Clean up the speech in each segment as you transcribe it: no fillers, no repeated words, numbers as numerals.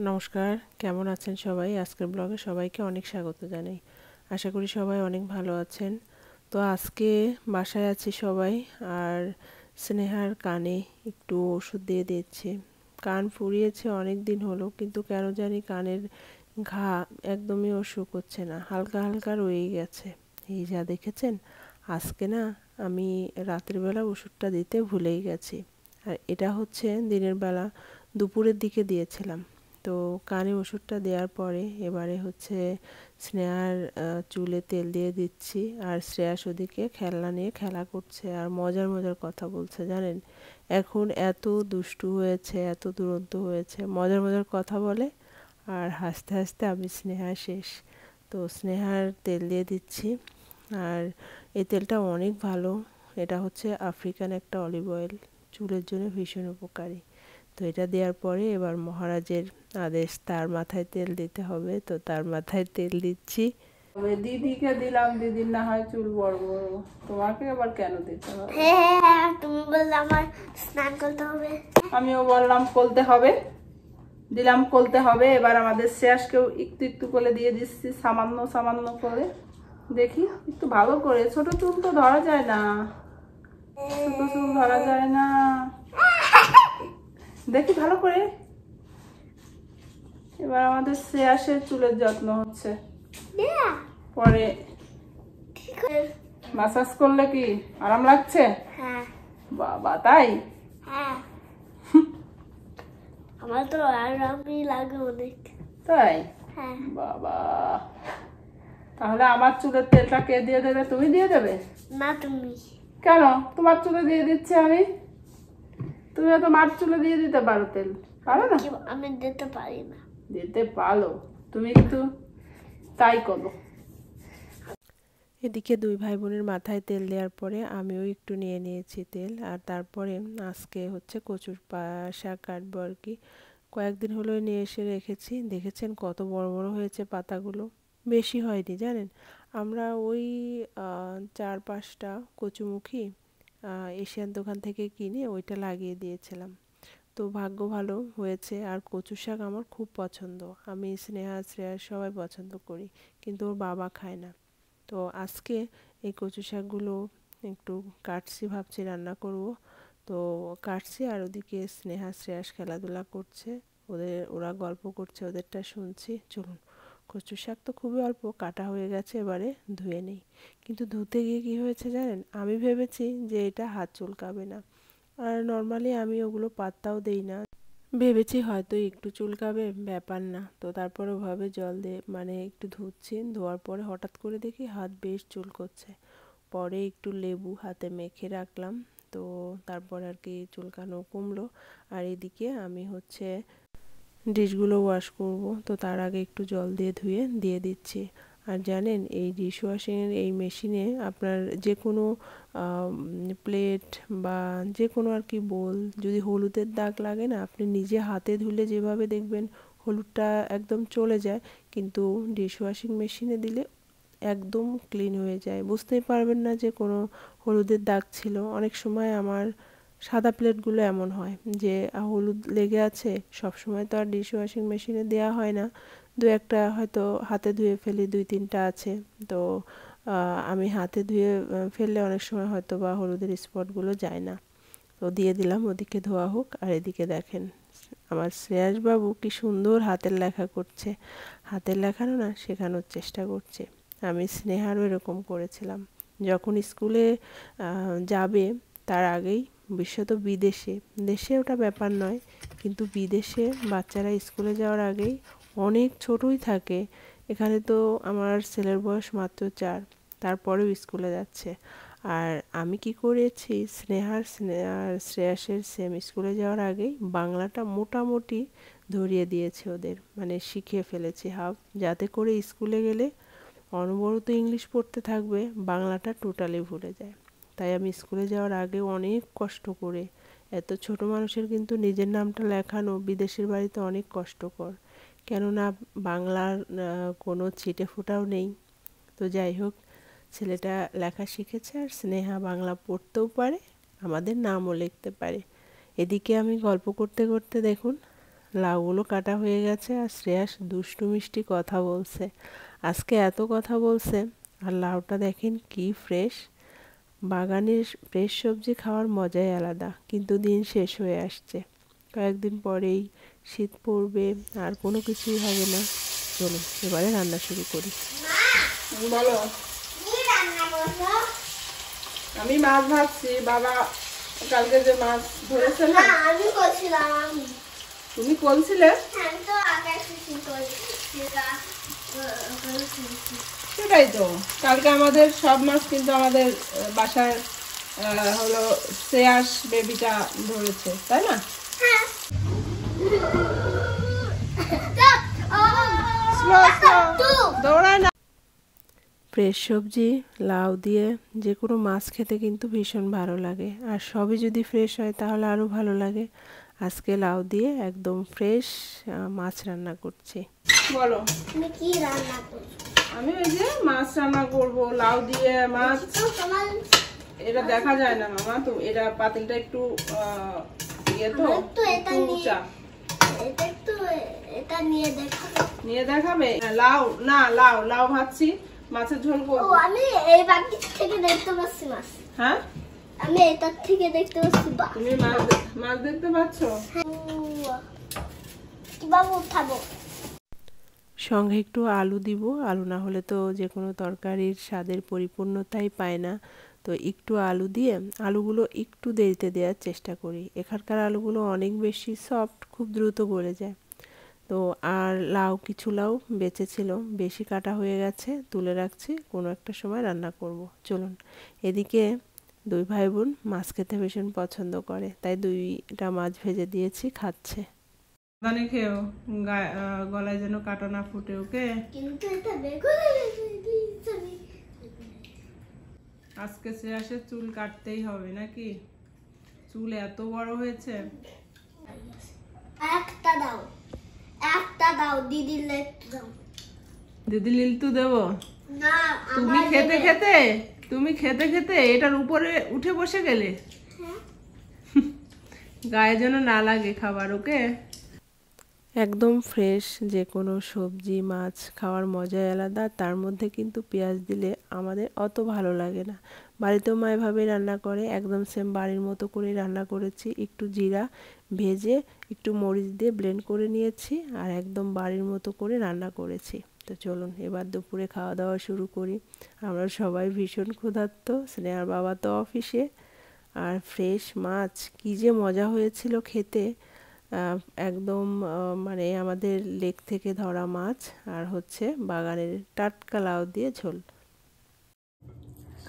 নমস্কার, কেমন আছেন সবাই? আজকের ব্লগে সবাইকে অনেক স্বাগত জানাই। আশা করি সবাই অনেক ভালো আছেন। তো আজকে বাসায় আছি সবাই, আর স্নেহার কানে একটু ওষুধ দিয়ে দিচ্ছি। কান ফুরিয়েছে অনেক দিন হলো, কিন্তু কেন জানি কানের ঘা একদমই শুকোচ্ছে না, হালকা হালকা রয়েই গেছে। এই যা দেখেছেন, আজকে না আমি রাতের বেলা ওষুধটা দিতে ভুলেই গেছি। আর এটা হচ্ছে দিনের বেলা দুপুরের দিকে দিয়েছিলাম। তো কানে ওষুধটা দেওয়ার পরে এবারে হচ্ছে স্নেহার চুলে তেল দিয়ে দিচ্ছি, আর শ্রেয়াস ওদিকে খেলনা নিয়ে খেলা করছে আর মজার মজার কথা বলছে। জানেন, এখন এত দুষ্টু হয়েছে, এত দুরন্ত হয়েছে, মজার মজার কথা বলে, আর হাসতে হাসতে আমি স্নেহা শেষ। তো স্নেহার তেল দিয়ে দিচ্ছি, আর এই তেলটা অনেক ভালো। এটা হচ্ছে আফ্রিকান একটা অলিভ অয়েল, চুলের জন্য ভীষণ উপকারী। তো এটা দেওয়ার পরে এবার মহারাজের আদেশ, তার মাথায় তেল দিতে হবে, তো তার মাথায় তেল দিচ্ছি। দিদিকে দিলাম, দিদির না হয় চুল বড় বড়, তোমাকে আবার কেন দিতে হবে? তুমি বললে আমার স্নান করতে হবে, আমিও বললাম কলতে হবে, দিলাম কলতে হবে। এবার আমাদের শেষকেও একটু একটু করে দিয়ে দিচ্ছি, সামান্য সামান্য করে। দেখি একটু ভালো করে, ছোট চুল তো ধরা যায় না, ছোট চুল ধরা যায় না। দেখি ভালো করে। এবার আমাদের শেষের চুলের যত্ন হচ্ছে। পরে মাসাজ করলে কি আরাম লাগছে? হ্যাঁ বাবা, তাই? হ্যাঁ আমার তো আরামই লাগে অনেক। তাই? হ্যাঁ বাবা, তাহলে আমার চুলের তেলটা কে দিয়ে দেবে? তুমি দিয়ে দেবে? না তুমি। কেন? তোমার চুলে দিয়ে দিচ্ছি আমি। তুমি তো মার চুলে দিয়ে দিতে পারো তেল, পারো না? আমি দিতে পারি না। দিতে পারো, তুমি কিন্তু তাই করো। এদিকে দুই ভাই বোনের মাথায় তেল দেওয়ার পরে আমিও একটু নিয়ে নিয়েছি তেল, আর তারপরে আজকে হচ্ছে কচুর শাক কাটবো আর কি। কয়েকদিন হলো নিয়ে এসে রেখেছি, দেখেছেন কত বড় বড় হয়েছে পাতাগুলো। বেশি হয়নি জানেন, আমরা ওই 4-5টা কচুমুখী এশিয়ান দোকান থেকে কিনে ওইটা লাগিয়ে দিয়েছিলাম। তো ভাগ্য ভালো হয়েছে। আর কচু শাক আমার খুব পছন্দ, আমি স্নেহা শ্রেয়া সবাই পছন্দ করি, কিন্তু ওর বাবা খায় না। তো আজকে এই কচু শাকগুলো একটু কাটছি, ভাবছি রান্না করব। তো কাটছি, আর ওদিকে স্নেহা শ্রেয়াস খেলাধুলা করছে, ওরা গল্প করছে, ওদেরটা শুনছি। চলুন, কচু শাক তো খুবই অল্প কাটা হয়ে গেছে, এবারে ধুয়ে নেই। কিন্তু ধুতে গিয়ে কি হয়েছে জানেন, আমি ভেবেছি যে এটা হাত চুলকাবে না, আর নর্মালি আমি ওগুলো পাত্তাও দেই না, ভেবেছি হয়তো একটু চুলকাবে, ব্যাপার না। তো তারপরে ওভাবে জল দিয়ে মানে একটু ধুচ্ছি, ধোয়ার পরে হঠাৎ করে দেখি হাত বেশ চুলকোচ্ছে। পরে একটু লেবু হাতে মেখে রাখলাম, তো তারপর আর কি চুলকানো কমলো। আর এদিকে আমি হচ্ছে ডিশগুলো ওয়াশ করব, তো তার আগে একটু জল দিয়ে ধুয়ে দিয়ে দিচ্ছি। আর জানেন, এই ডিশ ওয়াশিংয়ের এই মেশিনে আপনার যে কোনো প্লেট বা যে কোনো আর কি বোল যদি হলুদের দাগ লাগে না, আপনি নিজে হাতে ধুলে যেভাবে দেখবেন হলুদটা একদম চলে যায়, কিন্তু ডিশ ওয়াশিং মেশিনে দিলে একদম ক্লিন হয়ে যায়, বুঝতেই পারবেন না যে কোনো হলুদের দাগ ছিল। অনেক সময় আমার সাদা প্লেটগুলো এমন হয় যে হলুদ লেগে আছে, সব সময় তো আর ডিশ ওয়াশিং মেশিনে দেওয়া হয় না, দু একটা হয়তো হাতে ধুয়ে ফেলি, 2-3টা আছে। তো আমি হাতে ধুয়ে ফেললে অনেক সময় হয়তো বা হলুদের স্পটগুলো যায় না। তো দিয়ে দিলাম, ওদিকে ধোয়া হোক। আর এদিকে দেখেন আমার শ্রেয়াস বাবু কি সুন্দর হাতের লেখা করছে, হাতের লেখানো না শেখানোর চেষ্টা করছে। আমি স্নেহারও এরকম করেছিলাম, যখন স্কুলে যাবে তার আগেই, বিশেষত বিদেশে, দেশে ওটা ব্যাপার নয়, কিন্তু বিদেশে বাচ্চারা স্কুলে যাওয়ার আগেই অনেক ছোটই থাকে। এখানে তো আমার ছেলের বয়স মাত্র 4, তারপরেও স্কুলে যাচ্ছে। আর আমি কি করেছি, স্নেহার শ্রেয়াসের সেম স্কুলে যাওয়ার আগেই বাংলাটা মোটামুটি ধরিয়ে দিয়েছে ওদের, মানে শিখিয়ে ফেলেছি হাফ, যাতে করে স্কুলে গেলে অনবরত ইংলিশ পড়তে থাকবে, বাংলাটা টোটালি ভুলে যায়। তাই আমি স্কুলে যাওয়ার আগে অনেক কষ্ট করে, এত ছোট মানুষের কিন্তু নিজের নামটা লেখানো বিদেশের বাড়িতে অনেক কষ্টকর, কেননা বাংলার কোনো ছিটে ফোঁটাও নেই। তো যাই হোক, ছেলেটা লেখা শিখেছে, আর স্নেহা বাংলা পড়তেও পারে, আমাদের নামও লিখতে পারে। এদিকে আমি গল্প করতে করতে দেখুন লাউগুলো কাটা হয়ে গেছে আর শ্রেয়াস দুষ্টু মিষ্টি কথা বলছে। আজকে এত কথা বলছে। আর লাউটা দেখেন কি ফ্রেশ। বাগানের ফ্রেশ সবজি খাওয়ার মজাই আলাদা, কিন্তু দিন শেষ হয়ে আসছে। কয়েকদিন পরেই শীত পড়বে, আর কোনো কিছুই হবে না। চলুন এবারে রান্না শুরু করি। বলো। কি রান্না করছো? আমি মাছ ভাজছি। বাবা কালকে যে মাছ ধরেছে না, না, আমি করছিলাম। তুমি বলছিলে। আমি তো আগে কিছু করছিলাম। সেটাই তো, কালকে আমাদের সব মাছ কিন্তু আমাদের বাসার হলো শ্রেয়াস বেবিটা ধরেছে, তাই না? হ্যাঁ। দৌড়ায় না। ফ্রেশ সবজি লাউ দিয়ে যে কোনো মাছ খেতে কিন্তু ভীষণ ভালো লাগে, আর সবই যদি ফ্রেশ হয় তাহলে আরও ভালো লাগে। আজকে লাউ দিয়ে একদম ফ্রেশ মাছ রান্না করছি। বলো। তুমি কি রান্না করছো? আমি ওই যে মাছ রান্না করব, লাউ দিয়ে মাছ। তোমার এটা দেখা যায় না মামা, তো এটা পাতিলটা একটু ইয়ে তো, একটু এটা একটু নিয়ে উঁচা। এটা নিয়ে দেখাবো। নিয়ে দেখাবে? লাউ না, লাউ ভাজছি, মাছের ঝোল ও, করবো। আমি এই বাকি থেকে দেখতে পাচ্ছি মাছ। হ্যাঁ, আমি এটার থেকে দেখতে পাচ্ছি বাহ। তুমি মাছ দেখতে পাচ্ছ? কিভাবে উঠাবো? সঙ্গে একটু আলু দিব, আলু না হলে তো যে কোনো তরকারির স্বাদের পরিপূর্ণতাই পায় না। তো একটু আলু দিয়ে, আলুগুলো একটু দেরিতে দেওয়ার চেষ্টা করি। এখানকার আলুগুলো অনেক বেশি সফট, খুব দ্রুত গলে যায়। তো আর কিছু লাউ বেঁচে ছিল, বেশি কাটা হয়ে গেছে, তুলে রাখছি, কোনো একটা সময় রান্না করব। চলুন। এদিকে দুই ভাই বোন মাছ খেতে ভীষণ পছন্দ করে, তাই দুইটা মাছ ভেজে দিয়েছি, খাচ্ছে। সাবধানে খেও, গলায় যেন কাটা না ফুটে, ওকে? কিন্তু এটা বেগুনে আজকে শ্রেয়াসের চুল কাটতেই হবে নাকি? চুল এত বড় হয়েছে। একটা দাও দিদির লেটু দাও। দিদি লিলতু দেবো? না, তুমি খেতে খেতে এটার উপরে উঠে বসে গেলে, গায়ে যেন না লাগে খাবার, ওকে? একদম ফ্রেশ যে কোনো সবজি মাছ খাওয়ার মজাই আলাদা। তার মধ্যে কিন্তু পেঁয়াজ দিলে আমাদের অত ভালো লাগে না। বাড়িতেও মা এভাবেই রান্না করে, একদম সেম বাড়ির মতো করেই রান্না করেছি। একটু জিরা ভেজে একটু মরিচ দিয়ে ব্লেন্ড করে নিয়েছি, আর একদম বাড়ির মতো করে রান্না করেছি। তো চলুন এবার দুপুরে খাওয়া দাওয়া শুরু করি। আমরা সবাই ভীষণ ক্ষুধার্ত, স্নেহার বাবা তো অফিসে। আর ফ্রেশ মাছ কী যে মজা হয়েছিল খেতে। একদম মানে আমাদের লেক থেকে ধরা মাছ, আর হচ্ছে বাগানের টাটকা লাউ দিয়ে ঝোল।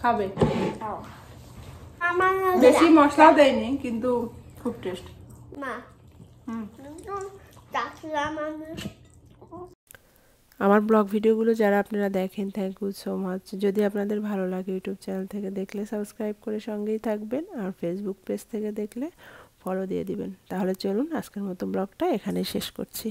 খাবে? আমার বেশি মশলা দেয়নি, কিন্তু খুব টেস্ট। মা হুম। আমার ব্লগ ভিডিওগুলো যারা আপনারা দেখেন, থ্যাংক ইউ সো মাচ। যদি আপনাদের ভালো লাগে ইউটিউব চ্যানেল থেকে দেখলে সাবস্ক্রাইব করে সঙ্গেই থাকবেন, আর ফেসবুক পেজ থেকে দেখলে ফলো দিয়ে দিবেন। তাহলে চলুন আজকের মতো ব্লগটা এখানেই শেষ করছি।